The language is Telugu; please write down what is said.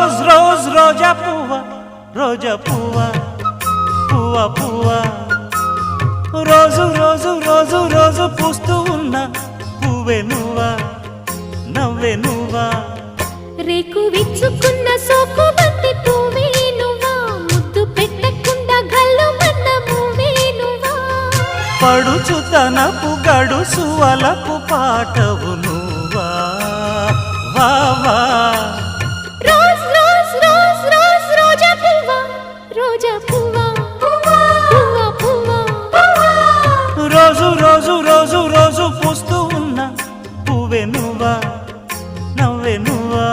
రోజ్ రోజ్ రోజా పువ్వ రోజా పువ్వ పువ్వ పువ్వ రోజు రోజు రోజు రోజు పూస్తూ ఉన్న పువ్వే నువ్వా నవ్వే నువ్వా రేకు విచ్చుకున్న సోకు బంతి పువ్వే నువ్వా ముద్దు పెట్టకుండా గల్లు మన్న పువ్వే నువ్వా పడుచు తనపు గడుసు వలపు పాటవు నువ్వా వా వా రోజ్ రోజ్ రోజ్ రోజ్ రోజా పువ్వ రోజా పువ్వ పువ్వ పువ్వ రోజు రోజు రోజు రోజు పూస్తూ ఉన్న పువ్వే నువ్వా నవ్వే నువ్వా